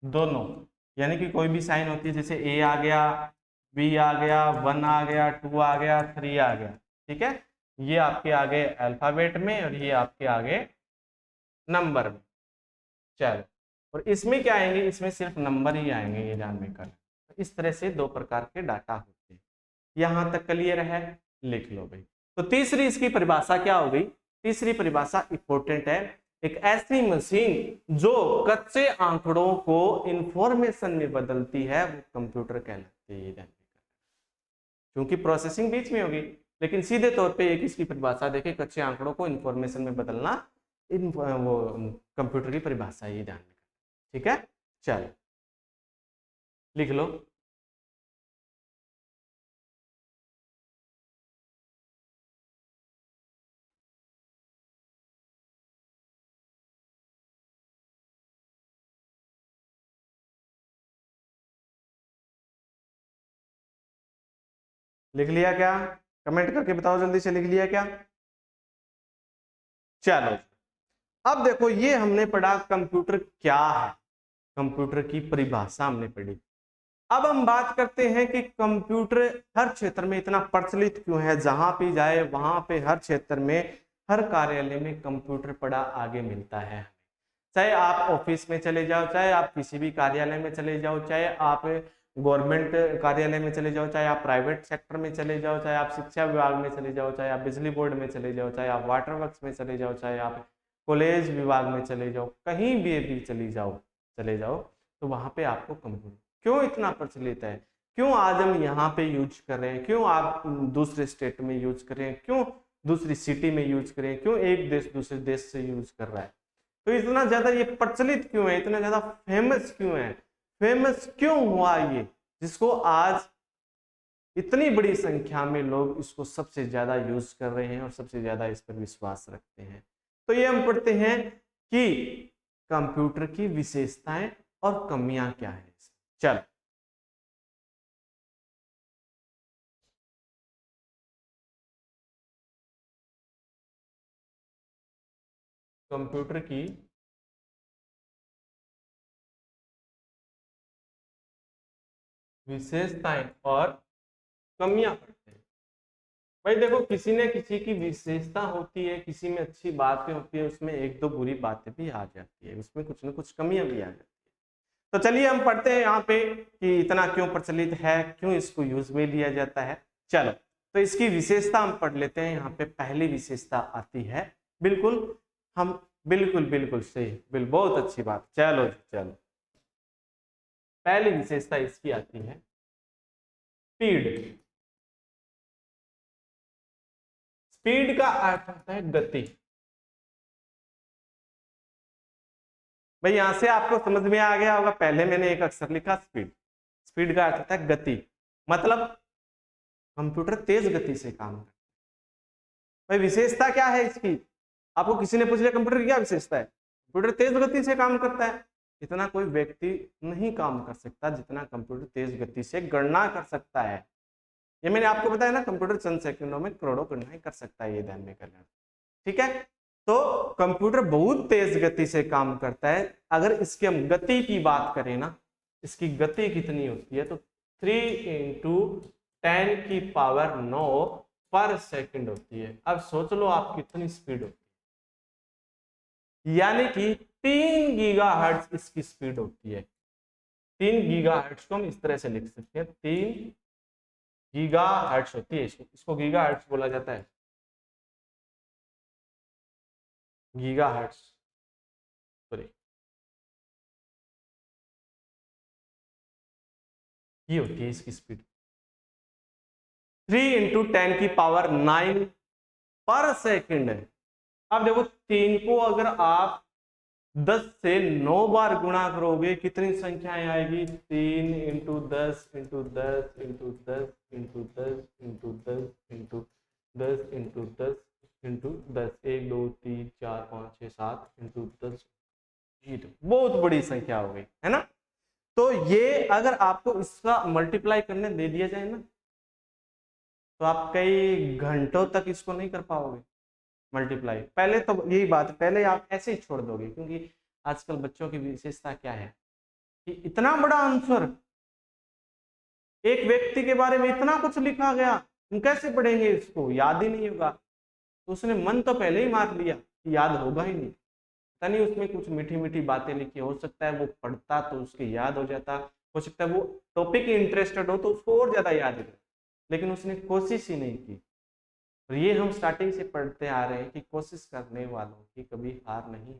दोनों। यानी कि कोई भी साइन होती है, जैसे ए आ गया, बी आ गया, 1 आ गया, 2 आ गया, 3 आ गया। ठीक है, ये आपके आगे अल्फाबेट में और ये आपके आगे नंबर में। चलो, और इसमें क्या आएंगे? इसमें सिर्फ नंबर ही आएंगे। ये ध्यान में कर। इस तरह से दो प्रकार के डाटा होते हैं। यहां तक क्लियर है? लिख लो भाई। तो तीसरी इसकी परिभाषा क्या हो गई? तीसरी परिभाषा इंपॉर्टेंट है। एक ऐसी मशीन जो कच्चे आंकड़ों को इंफॉर्मेशन में बदलती है, वो कंप्यूटर कहलाती है। ये ध्यान में कर, क्योंकि प्रोसेसिंग बीच में होगी, लेकिन सीधे तौर पे एक इसकी परिभाषा देखें, कच्चे आंकड़ों को इंफॉर्मेशन में बदलना, वो कंप्यूटर की परिभाषा है। ये ध्यान में। ठीक है, चलो लिख लो। लिख लिया क्या? कमेंट करके बताओ जल्दी से, लिख लिया क्या? चलो, अब देखो, ये हमने पढ़ा कंप्यूटर क्या है, कंप्यूटर की परिभाषा हमने पढ़ी। अब हम बात करते हैं कि कंप्यूटर हर क्षेत्र में इतना प्रचलित क्यों है। जहां भी जाए वहां पे, हर क्षेत्र में, हर कार्यालय में कंप्यूटर पड़ा आगे मिलता है। चाहे आप ऑफिस में चले जाओ, चाहे आप किसी भी कार्यालय में चले जाओ, चाहे आप गवर्नमेंट कार्यालय में चले जाओ, चाहे आप प्राइवेट सेक्टर में चले जाओ, चाहे आप शिक्षा विभाग में चले जाओ, चाहे आप बिजली बोर्ड में चले जाओ, चाहे आप वाटर वर्क्स में चले जाओ, चाहे आप कॉलेज विभाग में चले जाओ, कहीं भी चले जाओ, तो वहां पे आपको कंप्यूटर क्यों इतना प्रचलित है, क्यों आज हम यहाँ पे यूज कर रहे हैं, क्यों आप दूसरे स्टेट में यूज कर रहे हैं, क्यों दूसरी सिटी में यूज कर रहे हैं, क्यों एक देश दूसरे देश से यूज कर रहा है, तो इतना ज्यादा ये प्रचलित क्यों है, इतना ज्यादा फेमस क्यों है, फेमस क्यों हुआ ये, जिसको आज इतनी बड़ी संख्या में लोग इसको सबसे ज्यादा यूज कर रहे हैं और सबसे ज्यादा इस पर विश्वास रखते हैं। तो ये हम पढ़ते हैं कि कंप्यूटर की विशेषताएं और कमियां क्या है। चल, कंप्यूटर की विशेषताएं और कमियां पढ़ते हैं। भाई देखो, किसी न किसी की विशेषता होती है, किसी में अच्छी बातें होती है, उसमें एक दो बुरी बातें भी आ जाती है, उसमें कुछ न कुछ कमियां भी आ जाती है। तो चलिए हम पढ़ते हैं यहाँ पे कि इतना क्यों प्रचलित है, क्यों इसको यूज में लिया जाता है। चलो, तो इसकी विशेषता हम पढ़ लेते हैं। यहाँ पे पहली विशेषता आती है, बिल्कुल हम बिल्कुल बिल्कुल सही, बहुत अच्छी बात। चलो चलो, पहली विशेषता इसकी आती है स्पीड। स्पीड का अर्थ होता है गति। भाई यहां से आपको समझ में आ गया होगा, पहले मैंने एक अक्षर लिखा स्पीड। स्पीड का अर्थ होता है गति, मतलब कंप्यूटर तेज गति से काम करता है। भाई विशेषता क्या है इसकी? आपको किसी ने पूछ लिया कंप्यूटर की क्या विशेषता है, कंप्यूटर तेज गति से काम करता है। इतना कोई व्यक्ति नहीं काम कर सकता जितना कंप्यूटर तेज गति से गणना कर सकता है। ये मैंने आपको बताया ना, कंप्यूटर चंद सेकंडों में करोड़ों गणनाएं कर सकता है, ये ध्यान में कर लेना। ठीक है, तो कंप्यूटर बहुत तेज गति से काम करता है। अगर इसकी हम गति की बात करें ना, इसकी गति कितनी होती है, तो 3 × 10⁹ पर सेकंड होती है। अब सोच लो आप कितनी स्पीड होती है, यानी कि 3 गीगाहर्ट्ज इसकी स्पीड होती है। 3 गीगाहर्ट्ज को हम इस तरह से लिख सकते हैं, 3 गीगाहर्ट्ज होती है, इसको गीगाहर्ट्ज बोला जाता है, गीगाहर्ट्ज, सॉरी, ये होती है इसकी स्पीड। 3 × 10⁹ पर सेकंड है। अब देखो 3 को अगर आप 10 से 9 बार गुणा करोगे कितनी संख्याएं आएगी, 3 × 10 × 10 × 10 × 10 × 10 × 10 × 10 × 10, 1 2 3 4 5 6 7 × 10, ये तो बहुत बड़ी संख्या हो गई है ना। तो ये अगर आपको इसका मल्टीप्लाई करने दे दिया जाए ना, तो आप कई घंटों तक इसको नहीं कर पाओगे मल्टीप्लाई। पहले तो यही बात, पहले आप ऐसे ही छोड़ दोगे, क्योंकि आजकल बच्चों की विशेषता क्या है कि इतना बड़ा आंसर, एक व्यक्ति के बारे में इतना कुछ लिखा गया, हम कैसे पढ़ेंगे, इसको याद ही नहीं होगा। तो उसने मन तो पहले ही मार लिया कि याद होगा ही नहीं। पता नहीं उसमें कुछ मीठी मीठी बातें लिखी, हो सकता है वो पढ़ता तो उसके याद हो जाता, हो सकता है वो टॉपिक इंटरेस्टेड हो तो उसको और ज्यादा याद है, लेकिन उसने कोशिश ही नहीं की। और ये हम स्टार्टिंग से पढ़ते आ रहे हैं कि कोशिश करने वालों की कभी हार नहीं।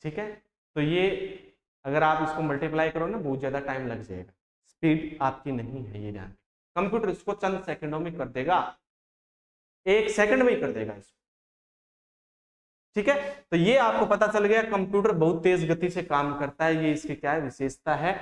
ठीक है, तो ये अगर आप इसको मल्टीप्लाई करो ना, बहुत ज्यादा टाइम लग जाएगा, स्पीड आपकी नहीं है, ये ध्यान। कंप्यूटर इसको चंद सेकंडों में कर देगा, 1 सेकंड में ही कर देगा इसको। ठीक है, तो ये आपको पता चल गया कंप्यूटर बहुत तेज गति से काम करता है, ये इसकी क्या है विशेषता है।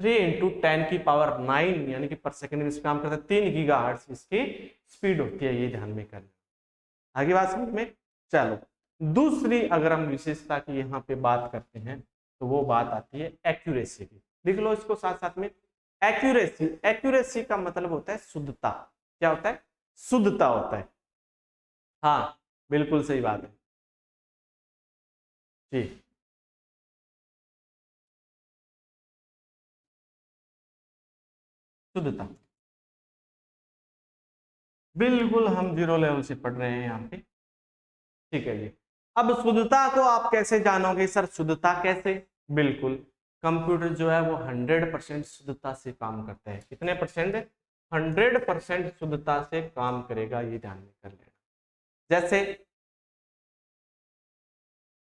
3 × 10⁹ यानी कि पर सेकंड में काम करता है, 3 गीगाहर्ट्ज इसकी स्पीड होती है, ये ध्यान में कर लेना। आगे बात समझ में। चलो दूसरी अगर हम विशेषता की यहाँ पे बात करते हैं तो वो बात आती है एक्यूरेसी की। लिख लो इसको साथ साथ में, एक्यूरेसी। एक्यूरेसी का मतलब होता है शुद्धता। क्या होता है? शुद्धता होता है। हाँ बिल्कुल सही बात है जी। शुद्धता, बिल्कुल हम 0 लेवल से पढ़ रहे हैं यहाँ पे। ठीक है जी। अब शुद्धता को आप कैसे जानोगे सर, शुद्धता कैसे? बिल्कुल, कंप्यूटर जो है वो 100% शुद्धता से काम करता है। कितने परसेंट? 100% शुद्धता से काम करेगा, ये ध्यान में कर लेना।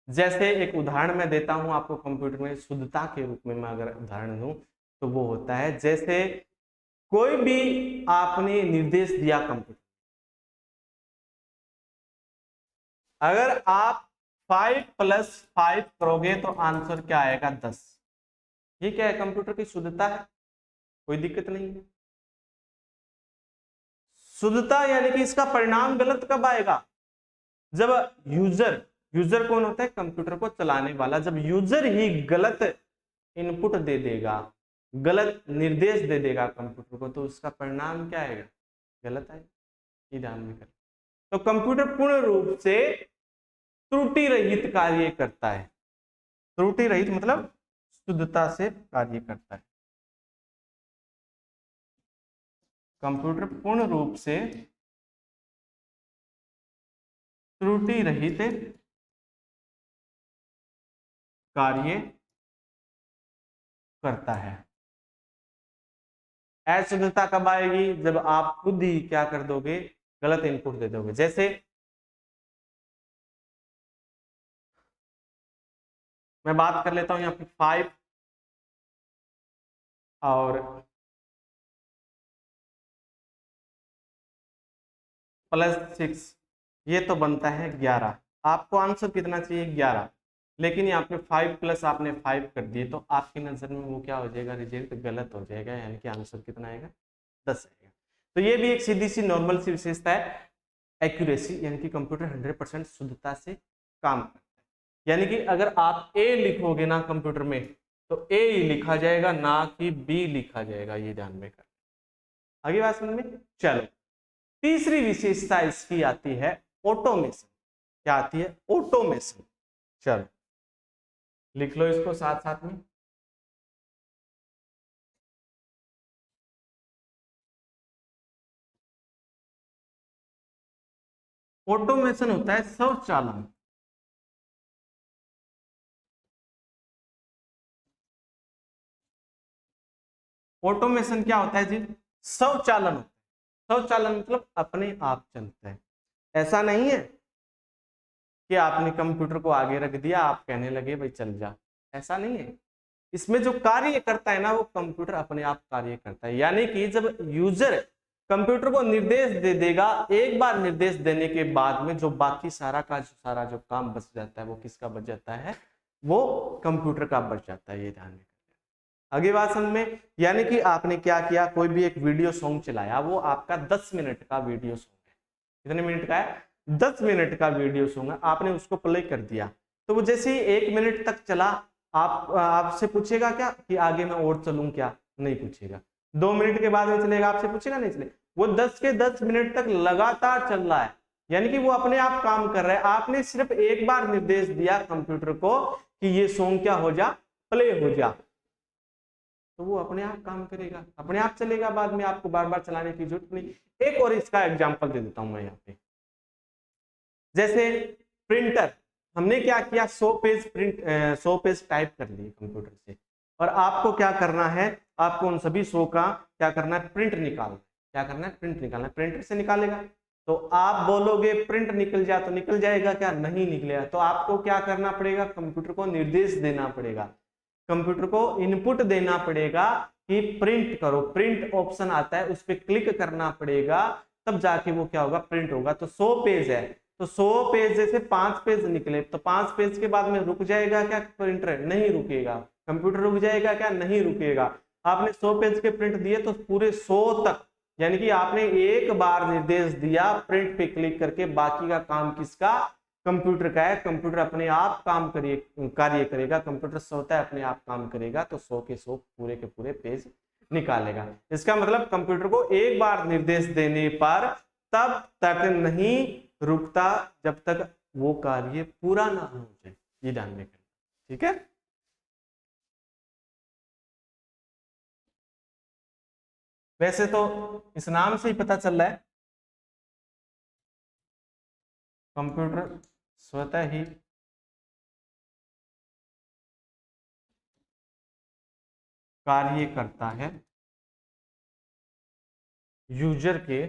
जैसे एक उदाहरण मैं देता हूं आपको कंप्यूटर में शुद्धता के रूप में, मैं अगर उदाहरण दूं तो वो होता है जैसे कोई भी आपने निर्देश दिया कंप्यूटर, अगर आप 5 + 5 करोगे तो आंसर क्या आएगा? 10। ये क्या है? कंप्यूटर की शुद्धता है, कोई दिक्कत नहीं है। शुद्धता यानी कि इसका परिणाम गलत कब आएगा? जब यूजर कौन होता है? कंप्यूटर को चलाने वाला। जब यूजर ही गलत इनपुट दे देगा, गलत निर्देश दे देगा कंप्यूटर को, तो उसका परिणाम क्या आएगा? गलत आएगा, ये ध्यान में कर। तो कंप्यूटर पूर्ण रूप से त्रुटि रहित कार्य करता है। त्रुटि रहित मतलब शुद्धता से कार्य करता है। कंप्यूटर पूर्ण रूप से त्रुटि रहित कार्य करता है। अशुद्धता कब आएगी? जब आप खुद ही क्या कर दोगे? गलत इनपुट दे दोगे। जैसे मैं बात कर लेता हूं यहाँ पे 5 और +6, ये तो बनता है 11। आपको आंसर कितना चाहिए? 11। लेकिन यहाँ पे 5 + आपने 5 कर दिए, तो आपकी नजर में वो क्या हो जाएगा? रिजल्ट गलत हो जाएगा, यानी कि आंसर कितना आएगा? 10 आएगा। तो ये भी एक सीधी सी नॉर्मल सी विशेषता है, एक्यूरेसी, यानी कि कंप्यूटर 100% शुद्धता से काम करता है। यानी कि अगर आप ए लिखोगे ना कंप्यूटर में, तो ए ही लिखा जाएगा, ना कि बी लिखा जाएगा, ये ध्यान में कर। आगे बात समझ में। चलो, तीसरी विशेषता इसकी आती है ऑटोमेशन। क्या आती है? ऑटोमेशन। चलो लिख लो इसको साथ साथ में। ऑटोमेशन होता है स्वचालन। ऑटोमेशन क्या होता है जी? स्वचालन। स्वचालन मतलब अपने आप चलता है। ऐसा नहीं है कि आपने कंप्यूटर को आगे रख दिया, आप कहने लगे भाई चल जा, ऐसा नहीं है। इसमें जो कार्य करता है ना, वो कंप्यूटर अपने आप कार्य करता है। यानी कि जब यूजर कंप्यूटर को निर्देश दे देगा, एक बार निर्देश देने के बाद में जो बाकी सारा जो काम बच जाता है, वो किसका बच जाता है? वो कंप्यूटर का बच जाता है। ये ध्यान में। आगे बात समझ में। यानी कि आपने क्या किया, कोई भी एक वीडियो सॉन्ग चलाया, वो आपका 10 मिनट का वीडियो सॉन्ग है। कितने मिनट का है? 10 मिनट का वीडियो सॉन्ग है। आपने उसको प्ले कर दिया, तो वो जैसे ही 1 मिनट तक चला, आपसे पूछेगा क्या कि आगे मैं और चलूं क्या? नहीं पूछेगा। 2 मिनट के बाद में चलेगा, आपसे पूछेगा? नहीं चलेगा। वो 10 के 10 मिनट तक लगातार चल रहा है, यानी कि वो अपने आप काम कर रहा है। आपने सिर्फ एक बार निर्देश दिया कंप्यूटर को कि ये सॉन्ग क्या हो जा, प्ले हो जा, तो वो अपने आप काम करेगा, अपने आप चलेगा। बाद में आपको बार बार चलाने की जरूरत नहीं। एक और इसका एग्जांपल दे देता हूं मैं यहाँ पे। जैसे प्रिंटर, हमने क्या किया, 100 पेज प्रिंट 100 पेज टाइप कर लिए कंप्यूटर से, और आपको क्या करना है, आपको उन सभी 100 का क्या करना है? प्रिंट निकालना। क्या करना है? प्रिंट निकालना। प्रिंटर से निकालेगा, तो आप बोलोगे प्रिंट निकल जा, तो निकल जाएगा क्या? नहीं निकलेगा। तो आपको क्या करना पड़ेगा? कंप्यूटर को निर्देश देना पड़ेगा, कंप्यूटर को इनपुट देना पड़ेगा कि प्रिंट करो। प्रिंट ऑप्शन आता है, उस पर क्लिक करना पड़ेगा, तब जाके वो क्या होगा? प्रिंट होगा। तो 100 पेज है, तो 100 पेज जैसे 5 पेज निकले, तो 5 पेज के बाद में रुक जाएगा क्या प्रिंटर? नहीं रुकेगा। कंप्यूटर रुक जाएगा क्या? नहीं रुकेगा। आपने 100 पेज के प्रिंट दिए, तो पूरे 100 तक, यानी कि आपने एक बार निर्देश दिया प्रिंट पे क्लिक करके, बाकी का काम किसका? कंप्यूटर का है। कंप्यूटर अपने आप कार्य करेगा। कंप्यूटर सोता है, अपने आप काम करेगा, तो 100 के 100 पूरे के पूरे पेज निकालेगा। इसका मतलब कंप्यूटर को एक बार निर्देश देने पर तब तक नहीं रुकता जब तक वो कार्य पूरा ना हो जाए। ये ध्यान में रखना, ठीक है। वैसे तो इस नाम से ही पता चल रहा है, कंप्यूटर स्वतः ही कार्य करता है यूजर के,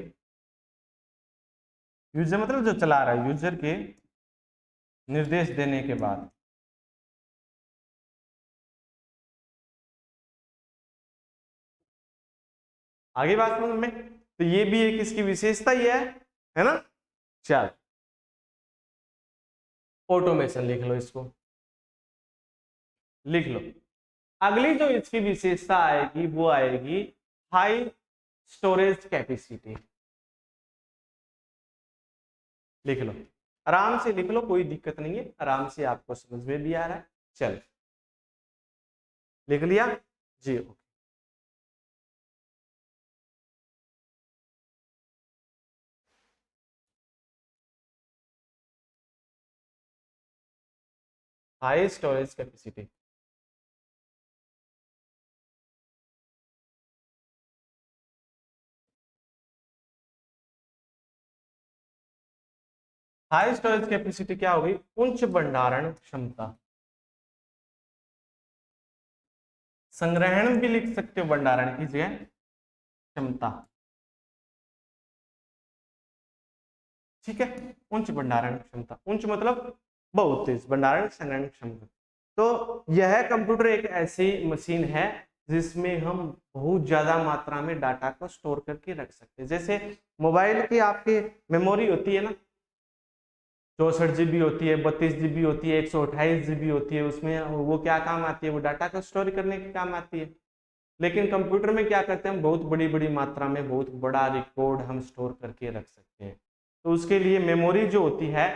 यूजर मतलब जो चला रहा है, यूजर के निर्देश देने के बाद। आगे बात समझ में। तो ये भी एक इसकी विशेषता ही है ना। चल, ऑटोमेशन लिख लो, इसको लिख लो। अगली जो इसकी विशेषता आएगी, वो आएगी हाई स्टोरेज कैपेसिटी। लिख लो, आराम से लिख लो, कोई दिक्कत नहीं है, आराम से आपको समझ में भी आ रहा है। चल, लिख लिया जी। High storage capacity, high storage capacity क्या होगी? उच्च भंडारण क्षमता। संग्रहण भी लिख सकते हो भंडारण की जगह, क्षमता, ठीक है। उच्च भंडारण क्षमता, उच्च मतलब बहुत तेज, भंडारण संग्रहण क्षमता। तो यह कंप्यूटर एक ऐसी मशीन है जिसमें हम बहुत ज्यादा मात्रा में डाटा को स्टोर करके रख सकते हैं। जैसे मोबाइल की आपकी मेमोरी होती है ना, 64 GB होती है, 32 GB होती है, 128 GB होती है। उसमें वो क्या काम आती है? वो डाटा को स्टोर करने के काम आती है। लेकिन कंप्यूटर में क्या करते हैं हम, बहुत बड़ी बड़ी मात्रा में बहुत बड़ा रिकॉर्ड हम स्टोर करके रख सकते हैं। तो उसके लिए मेमोरी जो होती है,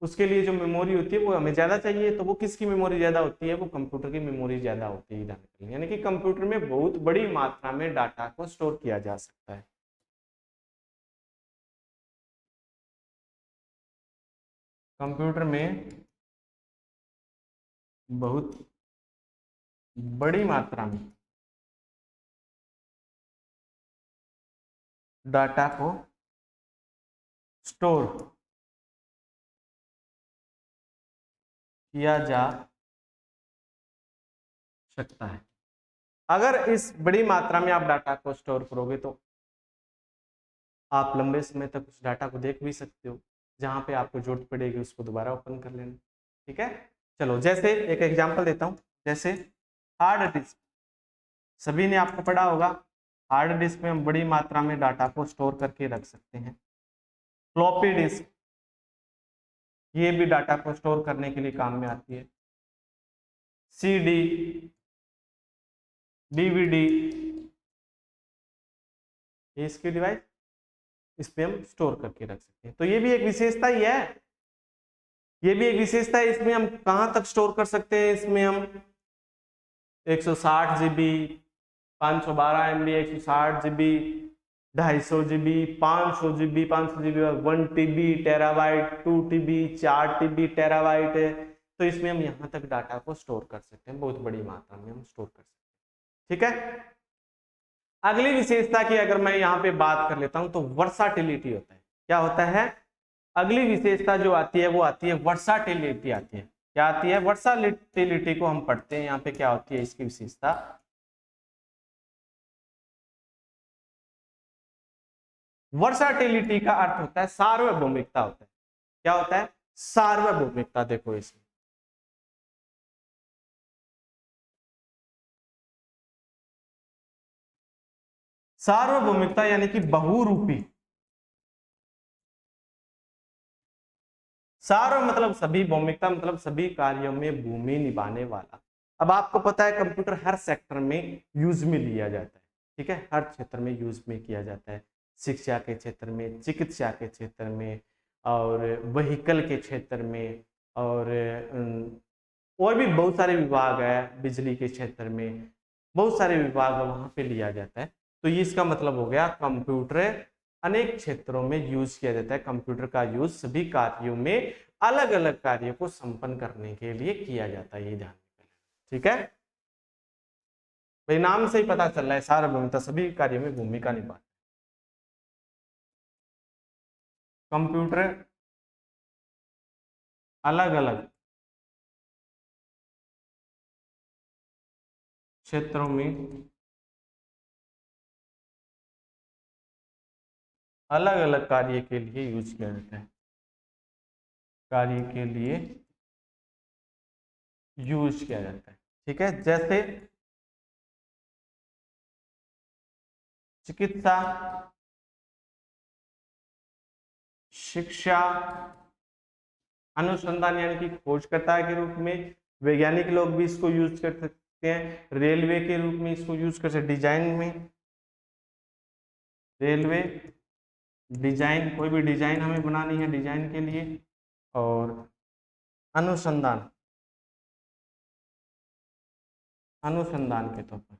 उसके लिए जो मेमोरी होती है वो हमें ज्यादा चाहिए। तो वो किसकी मेमोरी ज्यादा होती है, वो कंप्यूटर की मेमोरी ज्यादा होती है जाने के लिए। यानी कि कंप्यूटर में बहुत बड़ी मात्रा में डाटा को स्टोर किया जा सकता है। कंप्यूटर में बहुत बड़ी मात्रा में डाटा को स्टोर किया जा सकता है। अगर इस बड़ी मात्रा में आप डाटा को स्टोर करोगे तो आप लंबे समय तक उस डाटा को देख भी सकते हो, जहां पे आपको जरूरत पड़ेगी उसको दोबारा ओपन कर लेना। ठीक है, चलो जैसे एक एग्जांपल देता हूं, जैसे हार्ड डिस्क, सभी ने आपको पढ़ा होगा, हार्ड डिस्क में हम बड़ी मात्रा में डाटा को स्टोर करके रख सकते हैं। फ्लॉपी डिस्क, ये भी डाटा को स्टोर करने के लिए काम में आती है। सीडी, डीवीडी, ये इसके डिवाइस, इस पे हम स्टोर करके रख सकते हैं। तो ये भी एक विशेषता ही है, ये भी एक विशेषता है। इसमें हम कहां तक स्टोर कर सकते हैं, इसमें हम 160 GB, 512 MB, 160 GB, 250 GB, 500 GB, 500 GB, 1 TB, terabyte, 2 TB, 4 TB terabyte है। तो इसमें हम यहाँ तक डाटा को स्टोर कर सकते हैं, बहुत बड़ी मात्रा में हम स्टोर कर सकते हैं। ठीक है, अगली विशेषता की अगर मैं यहाँ पे बात कर लेता हूं तो वर्साटिलिटी होता है। क्या होता है, अगली विशेषता जो आती है वो आती है वर्साटिलिटी आती है। क्या आती है, वर्साटिलिटी को हम पढ़ते हैं। यहाँ पे क्या होती है इसकी विशेषता, वर्साटिलिटी का अर्थ होता है सार्वभौमिकता होता है। क्या होता है, सार्वभौमिकता। देखो इसमें सार्वभौमिकता यानी कि बहुरूपी। सार्व मतलब सभी, भौमिकता मतलब सभी कार्यों में भूमि निभाने वाला। अब आपको पता है कंप्यूटर हर सेक्टर में यूज में लिया जाता है। ठीक है, हर क्षेत्र में यूज में किया जाता है। शिक्षा के क्षेत्र में, चिकित्सा के क्षेत्र में, और व्हीकल के क्षेत्र में, और भी बहुत सारे विभाग है, बिजली के क्षेत्र में बहुत सारे विभाग वहां पे लिया जाता है। तो ये इसका मतलब हो गया कंप्यूटर अनेक क्षेत्रों में यूज किया जाता है। कंप्यूटर का यूज सभी कार्यों में, अलग अलग कार्यों को संपन्न करने के लिए किया जाता है, ये ध्यान रखना। ठीक है भाई, नाम से ही पता चल रहा है सार्वभौमिकता, सभी कार्यों में भूमिका निभाता है कंप्यूटर। अलग अलग क्षेत्रों में अलग अलग कार्य के लिए यूज किया जाता है, कार्य के लिए यूज किया जाता है। ठीक है, जैसे चिकित्सा, शिक्षा, अनुसंधान यानी कि खोजकर्ता के रूप में, वैज्ञानिक लोग भी इसको यूज कर सकते हैं। रेलवे के रूप में इसको यूज कर सकते हैं, डिजाइन में, रेलवे डिजाइन, कोई भी डिजाइन हमें बनानी है डिजाइन के लिए। और अनुसंधान, अनुसंधान के तौर पर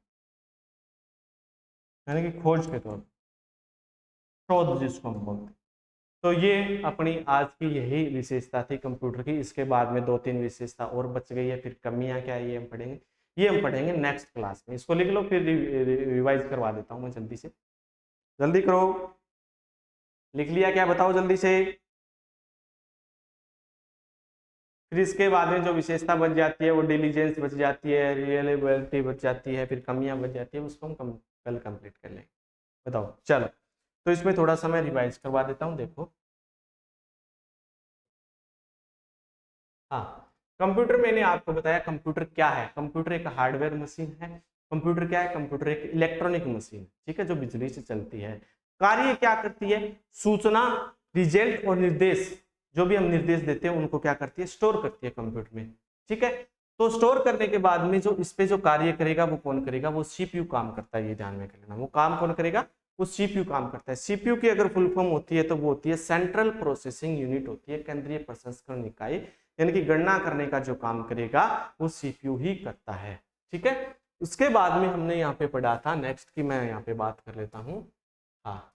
यानी कि खोज के तौर पर, शोध जिसको हम बोलते हैं। तो ये अपनी आज की यही विशेषता थी कंप्यूटर की। इसके बाद में 2-3 विशेषता और बच गई है, फिर कमियां क्या है ये हम पढ़ेंगे, ये हम पढ़ेंगे नेक्स्ट क्लास में। इसको लिख लो, फिर रिवाइज करवा देता हूँ मैं जल्दी से, जल्दी करो। लिख लिया क्या, बताओ जल्दी से। फिर इसके बाद में जो विशेषता बच जाती है वो डिलीजेंस बच जाती है, रियलेबिलिटी बच जाती है, फिर कमियां बच जाती है, उसको हम कल कंप्लीट कर लेंगे। बताओ, चलो। तो इसमें थोड़ा सा मैं रिवाइज करवा देता हूँ, देखो। हाँ, कंप्यूटर मैंने आपको बताया कंप्यूटर क्या है। कंप्यूटर एक हार्डवेयर मशीन है। कंप्यूटर क्या है, कंप्यूटर एक इलेक्ट्रॉनिक मशीन, ठीक है, जो बिजली से चलती है। कार्य क्या करती है, सूचना, रिजल्ट और निर्देश, जो भी हम निर्देश देते हैं उनको क्या करती है, स्टोर करती है कंप्यूटर में। ठीक है, तो स्टोर करने के बाद में जो इस पे जो कार्य करेगा वो कौन करेगा, वो सीपीयू काम करता है, ये ध्यान में रखना। वो काम कौन करेगा, वो सीपीयू काम करता है। सीपीयू की अगर फुल फॉर्म होती है तो वो होती है सेंट्रल प्रोसेसिंग यूनिट, होती है केंद्रीय प्रसंस्करण इकाई, यानी कि गणना करने का जो काम करेगा वो सीपीयू ही करता है। ठीक है, उसके बाद में हमने यहाँ पे पढ़ा था नेक्स्ट की, मैं यहाँ पे बात कर लेता हूँ। हाँ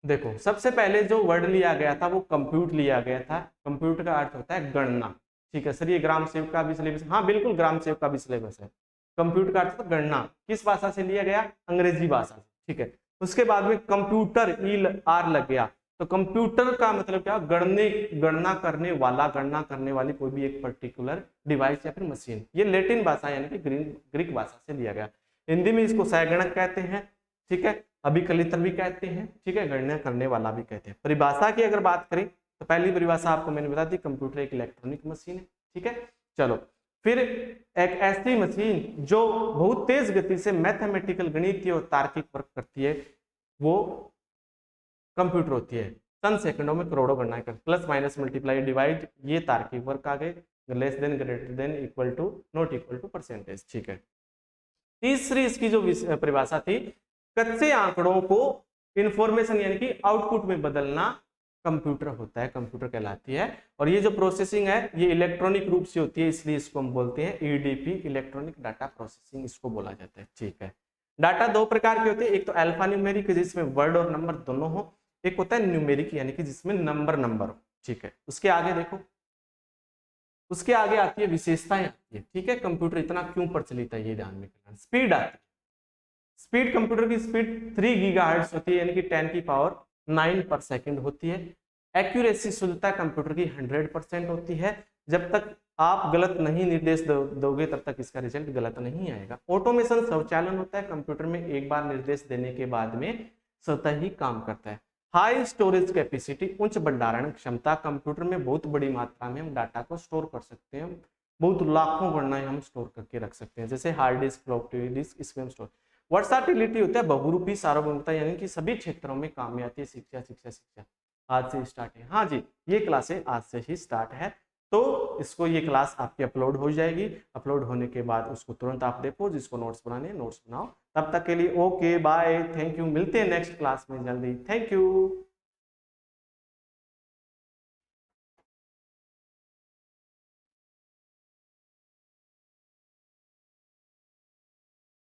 देखो, सबसे पहले जो वर्ड लिया गया था वो कंप्यूट लिया गया था। कंप्यूट का अर्थ होता है गणना। ठीक है सर, ये ग्राम सेवक का भी सिलेबस, हाँ बिल्कुल ग्राम सेवक का भी सिलेबस है। कंप्यूट का अर्थ था गणना, किस भाषा से लिया गया, अंग्रेजी भाषा से। ठीक है, उसके बाद में कंप्यूटर ई आर लग गया, तो कंप्यूटर का मतलब क्या, गणना करने वाला, गणना करने वाली कोई भी एक पर्टिकुलर डिवाइस या फिर मशीन। ये लैटिन भाषा यानी कि ग्रीक भाषा से लिया गया। हिंदी में इसको सहगणक कहते हैं। ठीक है, अभिकलितर भी कहते हैं। ठीक है, गणना करने वाला भी कहते हैं। परिभाषा की अगर बात करें तो पहली परिभाषा आपको मैंने बता दी, कंप्यूटर एक इलेक्ट्रॉनिक मशीन है। ठीक है, चलो फिर एक ऐसी मशीन जो बहुत तेज गति से मैथमेटिकल, गणितीय और तार्किक वर्क करती है, वो कंप्यूटर होती है। चंद सेकंडों में करोड़ों गणना कर, प्लस माइनस मल्टीप्लाई डिवाइड, ये तार्किक वर्क आ गए। Less than, greater than, equal to, not equal to, percentage. ठीक है, तीसरी इसकी जो परिभाषा थी, कच्चे आंकड़ों को इंफॉर्मेशन यानी कि आउटपुट में बदलना कंप्यूटर होता है, कंप्यूटर कहलाती है। और ये जो प्रोसेसिंग है ये इलेक्ट्रॉनिक रूप से होती है, इसलिए इसको हम बोलते हैं ईडीपी, इलेक्ट्रॉनिक डाटा प्रोसेसिंग इसको बोला जाता है। ठीक है, डाटा दो प्रकार के होते हैं, एक तो अल्फा न्यूमेरिक जिसमें वर्ड और नंबर दोनों हो, एक होता है न्यूमेरिक यानी कि जिसमें नंबर हो। ठीक है, उसके आगे देखो, उसके आगे आती है विशेषताएं आती है। ठीक है, कंप्यूटर इतना क्यों प्रचलित है ये ध्यान में रखना। स्पीड आती है, स्पीड, कंप्यूटर की स्पीड 3 गीगाहर्ट्ज होती है, यानी कि 10 की पावर 9 पर सेकंड होती है। एक्यूरेसी, शुद्धता कंप्यूटर की 100% होती है। जब तक आप गलत नहीं निर्देश दोगे तब तक इसका रिजल्ट गलत नहीं आएगा। ऑटोमेशन, स्वचालन होता है कंप्यूटर में, एक बार निर्देश देने के बाद में स्वतः ही काम करता है। हाई स्टोरेज कैपेसिटी, उच्च भंडारण क्षमता, कंप्यूटर में बहुत बड़ी मात्रा में हम डाटा को स्टोर कर सकते हैं, बहुत लाखों गणनाएं हम स्टोर करके रख सकते हैं, जैसे हार्ड डिस्क, फ्लॉपी डिस्क, इसमें हम स्टोर। वर्साटिलिटी होता है बहुरूपी, सार्वभौमिकता, यानी कि सभी क्षेत्रों में काम में आती है। शिक्षा, शिक्षा, शिक्षा आज से स्टार्ट है। हाँ जी, ये क्लासें आज से ही स्टार्ट है, तो इसको, ये क्लास आपकी अपलोड हो जाएगी। अपलोड होने के बाद उसको तुरंत आप देखो, जिसको नोट्स बनाने हैं नोट्स बनाओ। तब तक के लिए ओके बाय, थैंक यू, मिलते हैं नेक्स्ट क्लास में जल्दी, थैंक यू।